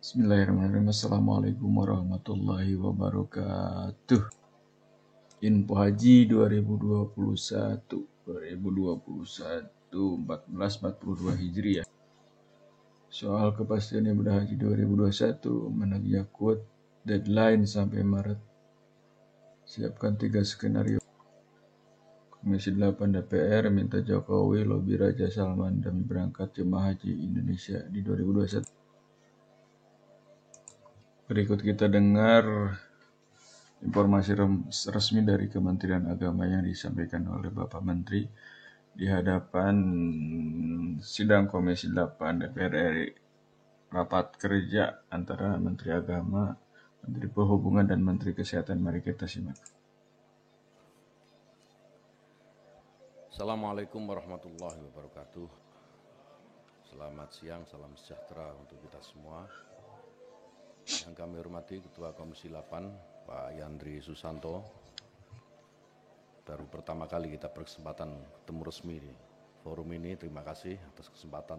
Bismillahirrahmanirrahim. Assalamualaikum warahmatullahi wabarakatuh. Info Haji 2021 1442 Hijriah. Soal kepastian ibadah haji 2021 menagih Yakut, deadline sampai Maret. Siapkan 3 skenario. Komisi 8 DPR minta Jokowi lobi Raja Salman demi berangkat jemaah haji Indonesia di 2021. Berikut kita dengar informasi resmi dari Kementerian Agama yang disampaikan oleh Bapak Menteri di hadapan sidang Komisi 8 DPR RI. Rapat kerja antara Menteri Agama, Menteri Perhubungan, dan Menteri Kesehatan. Mari kita simak. Assalamualaikum warahmatullahi wabarakatuh. Selamat siang, salam sejahtera untuk kita semua. Yang kami hormati Ketua Komisi 8, Pak Yandri Susanto. Baru pertama kali kita berkesempatan ketemu resmi di forum ini. Terima kasih atas kesempatan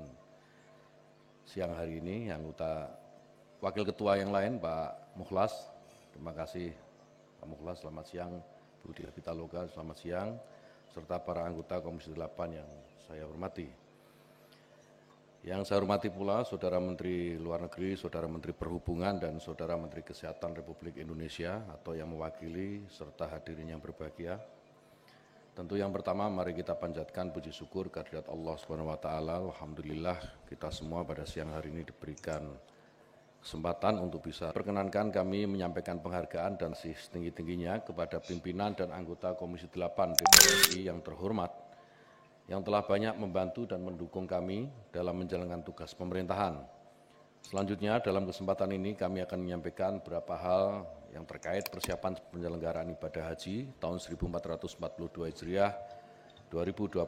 siang hari ini. Anggota Wakil Ketua yang lain, Pak Mukhlas. Terima kasih Pak Mukhlas, selamat siang. Bu Diah Pitaloka, selamat siang. Serta para anggota Komisi 8 yang saya hormati. Yang saya hormati pula Saudara Menteri Luar Negeri, Saudara Menteri Perhubungan, dan Saudara Menteri Kesehatan Republik Indonesia atau yang mewakili serta hadirin yang berbahagia. Tentu yang pertama mari kita panjatkan puji syukur kehadirat Allah SWT. Alhamdulillah kita semua pada siang hari ini diberikan kesempatan untuk bisa perkenankan kami menyampaikan penghargaan dan setinggi-tingginya kepada pimpinan dan anggota Komisi 8 DPR RI yang terhormat, yang telah banyak membantu dan mendukung kami dalam menjalankan tugas pemerintahan. Selanjutnya dalam kesempatan ini kami akan menyampaikan beberapa hal yang terkait persiapan penyelenggaraan ibadah haji tahun 1442 Hijriah 2021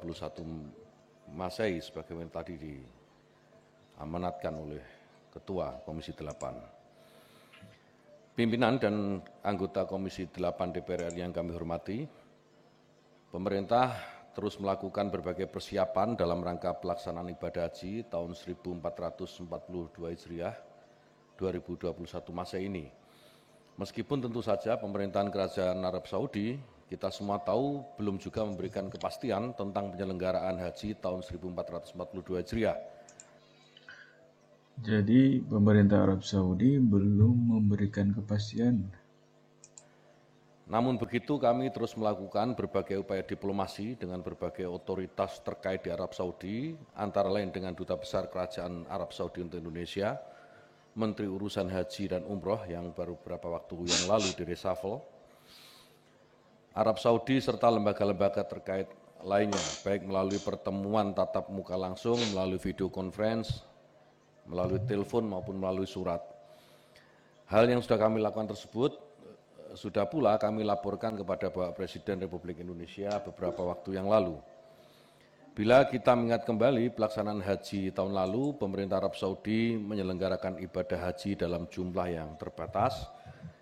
Masehi sebagaimana tadi diamanatkan oleh Ketua Komisi 8. Pimpinan dan anggota Komisi 8 DPR RI yang kami hormati, pemerintah terus melakukan berbagai persiapan dalam rangka pelaksanaan ibadah haji tahun 1442 Hijriah 2021 Masehi ini. Meskipun tentu saja pemerintahan Kerajaan Arab Saudi, kita semua tahu belum juga memberikan kepastian tentang penyelenggaraan haji tahun 1442 Hijriah. Jadi pemerintah Arab Saudi belum memberikan kepastian. Namun begitu kami terus melakukan berbagai upaya diplomasi dengan berbagai otoritas terkait di Arab Saudi, antara lain dengan Duta Besar Kerajaan Arab Saudi untuk Indonesia, Menteri Urusan Haji dan Umroh yang baru beberapa waktu yang lalu direshuffle, Arab Saudi serta lembaga-lembaga terkait lainnya, baik melalui pertemuan tatap muka langsung, melalui video conference, melalui telepon maupun melalui surat. Hal yang sudah kami lakukan tersebut sudah pula kami laporkan kepada Bapak Presiden Republik Indonesia beberapa waktu yang lalu. Bila kita mengingat kembali pelaksanaan haji tahun lalu, pemerintah Arab Saudi menyelenggarakan ibadah haji dalam jumlah yang terbatas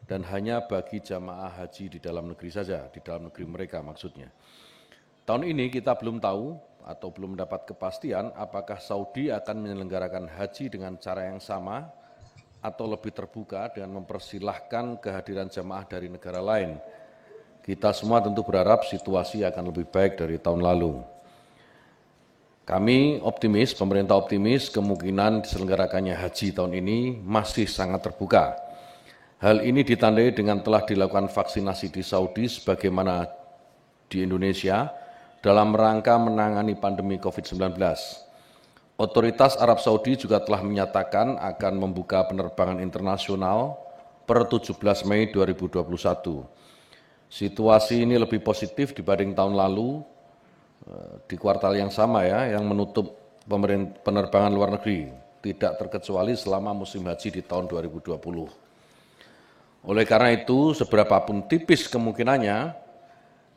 dan hanya bagi jamaah haji di dalam negeri saja, di dalam negeri mereka maksudnya. Tahun ini kita belum tahu atau belum mendapat kepastian apakah Saudi akan menyelenggarakan haji dengan cara yang sama atau lebih terbuka dengan mempersilahkan kehadiran jamaah dari negara lain. Kita semua tentu berharap situasi akan lebih baik dari tahun lalu. Kami optimis, pemerintah optimis kemungkinan diselenggarakannya haji tahun ini masih sangat terbuka. Hal ini ditandai dengan telah dilakukan vaksinasi di Saudi sebagaimana di Indonesia dalam rangka menangani pandemi COVID-19. Otoritas Arab Saudi juga telah menyatakan akan membuka penerbangan internasional per 17 Mei 2021. Situasi ini lebih positif dibanding tahun lalu di kuartal yang sama yang menutup penerbangan luar negeri, tidak terkecuali selama musim haji di tahun 2020. Oleh karena itu, seberapapun tipis kemungkinannya,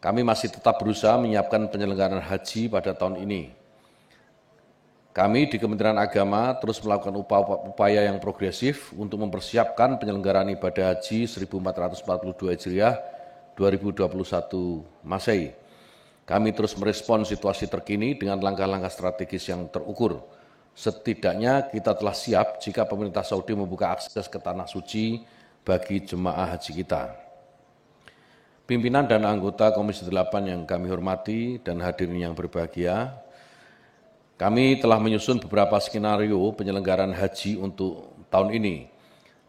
kami masih tetap berusaha menyiapkan penyelenggaraan haji pada tahun ini. Kami di Kementerian Agama terus melakukan upaya yang progresif untuk mempersiapkan penyelenggaraan ibadah haji 1442 Hijriah 2021 Masehi. Kami terus merespon situasi terkini dengan langkah-langkah strategis yang terukur, Setidaknya kita telah siap jika pemerintah Saudi membuka akses ke tanah suci bagi jemaah haji kita. Pimpinan dan anggota Komisi 8 yang kami hormati dan hadirin yang berbahagia, kami telah menyusun beberapa skenario penyelenggaraan haji untuk tahun ini.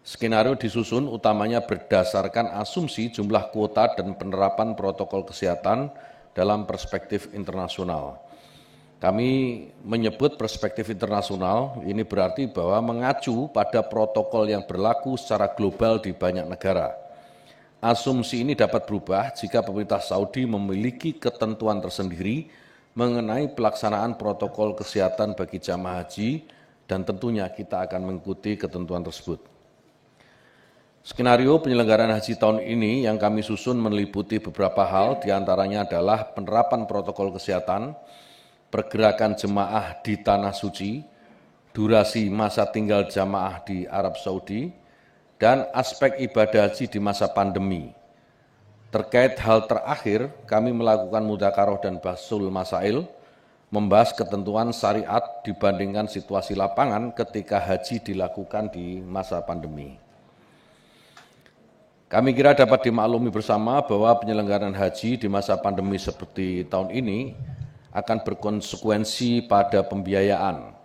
Skenario disusun utamanya berdasarkan asumsi jumlah kuota dan penerapan protokol kesehatan dalam perspektif internasional. Kami menyebut perspektif internasional, ini berarti bahwa mengacu pada protokol yang berlaku secara global di banyak negara. Asumsi ini dapat berubah jika pemerintah Saudi memiliki ketentuan tersendiri mengenai pelaksanaan protokol kesehatan bagi jamaah haji, dan tentunya kita akan mengikuti ketentuan tersebut. Skenario penyelenggaraan haji tahun ini yang kami susun meliputi beberapa hal, diantaranya adalah penerapan protokol kesehatan, pergerakan jemaah di Tanah Suci, durasi masa tinggal jamaah di Arab Saudi, dan aspek ibadah haji di masa pandemi. Terkait hal terakhir, kami melakukan mudzakarah dan bahsul masail, membahas ketentuan syariat dibandingkan situasi lapangan ketika haji dilakukan di masa pandemi. Kami kira dapat dimaklumi bersama bahwa penyelenggaraan haji di masa pandemi seperti tahun ini akan berkonsekuensi pada pembiayaan.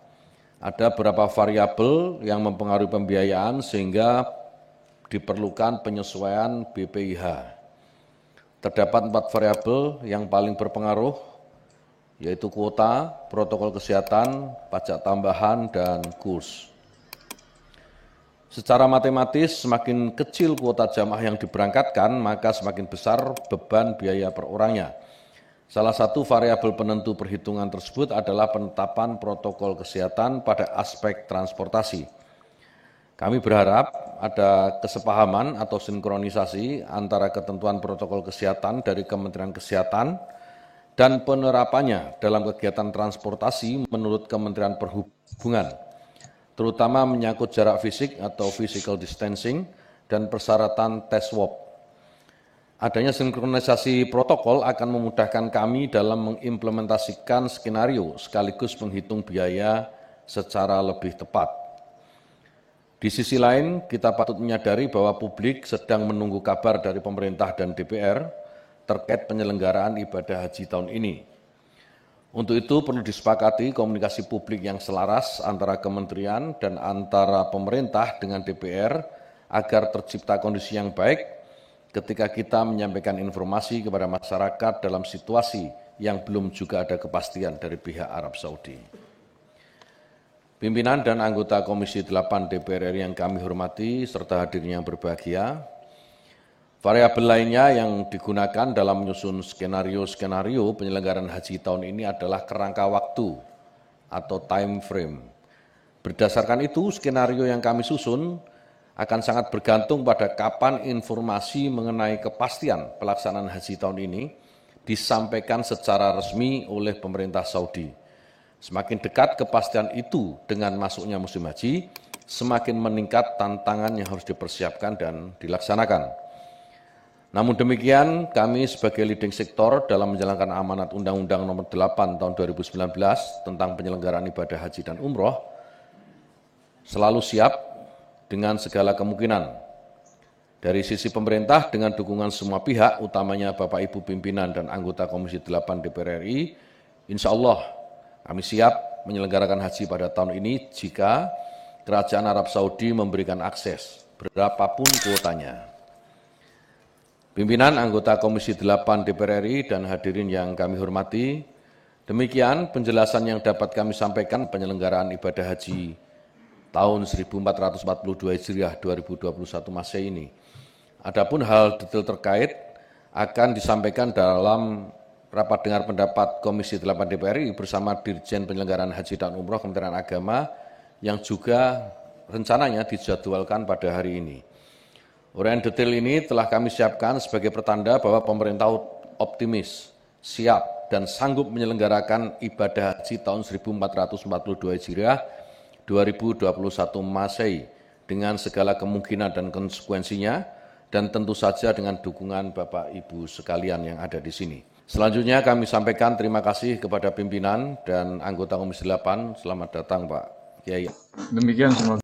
Ada beberapa variabel yang mempengaruhi pembiayaan sehingga diperlukan penyesuaian BPIH. Terdapat 4 variabel yang paling berpengaruh, yaitu kuota, protokol kesehatan, pajak tambahan, dan kurs. Secara matematis, semakin kecil kuota jamaah yang diberangkatkan, maka semakin besar beban biaya per orangnya. Salah satu variabel penentu perhitungan tersebut adalah penetapan protokol kesehatan pada aspek transportasi. Kami berharap ada kesepahaman atau sinkronisasi antara ketentuan protokol kesehatan dari Kementerian Kesehatan dan penerapannya dalam kegiatan transportasi menurut Kementerian Perhubungan, terutama menyangkut jarak fisik atau physical distancing dan persyaratan tes swab. Adanya sinkronisasi protokol akan memudahkan kami dalam mengimplementasikan skenario sekaligus menghitung biaya secara lebih tepat. Di sisi lain, kita patut menyadari bahwa publik sedang menunggu kabar dari pemerintah dan DPR terkait penyelenggaraan ibadah haji tahun ini. Untuk itu perlu disepakati komunikasi publik yang selaras antara kementerian dan antara pemerintah dengan DPR agar tercipta kondisi yang baik ketika kita menyampaikan informasi kepada masyarakat dalam situasi yang belum juga ada kepastian dari pihak Arab Saudi. Pimpinan dan anggota Komisi 8 DPR RI yang kami hormati serta hadirin yang berbahagia, variabel lainnya yang digunakan dalam menyusun skenario penyelenggaraan haji tahun ini adalah kerangka waktu atau time frame. Berdasarkan itu, skenario yang kami susun akan sangat bergantung pada kapan informasi mengenai kepastian pelaksanaan haji tahun ini disampaikan secara resmi oleh pemerintah Saudi. Semakin dekat kepastian itu dengan masuknya musim haji, semakin meningkat tantangan yang harus dipersiapkan dan dilaksanakan. Namun demikian, kami sebagai leading sektor dalam menjalankan amanat Undang-Undang Nomor 8 Tahun 2019 tentang penyelenggaraan ibadah haji dan umroh, selalu siap dengan segala kemungkinan. Dari sisi pemerintah dengan dukungan semua pihak, utamanya Bapak Ibu pimpinan dan anggota Komisi 8 DPR RI, insya Allah kami siap menyelenggarakan haji pada tahun ini jika Kerajaan Arab Saudi memberikan akses berapapun kuotanya. Pimpinan anggota Komisi 8 DPR RI dan hadirin yang kami hormati, demikian penjelasan yang dapat kami sampaikan penyelenggaraan ibadah haji tahun 1442 Hijriah 2021 Masehi ini. Adapun hal detail terkait akan disampaikan dalam rapat dengar pendapat Komisi 8 DPR RI bersama Dirjen Penyelenggaraan Haji dan Umroh Kementerian Agama yang juga rencananya dijadwalkan pada hari ini. Uraian detail ini telah kami siapkan sebagai pertanda bahwa pemerintah optimis, siap, dan sanggup menyelenggarakan ibadah haji tahun 1442 Hijriah 2021 Masehi dengan segala kemungkinan dan konsekuensinya, dan tentu saja dengan dukungan Bapak Ibu sekalian yang ada di sini. Selanjutnya kami sampaikan terima kasih kepada pimpinan dan anggota Komisi 8. Selamat datang Pak Kiai. Demikian semua.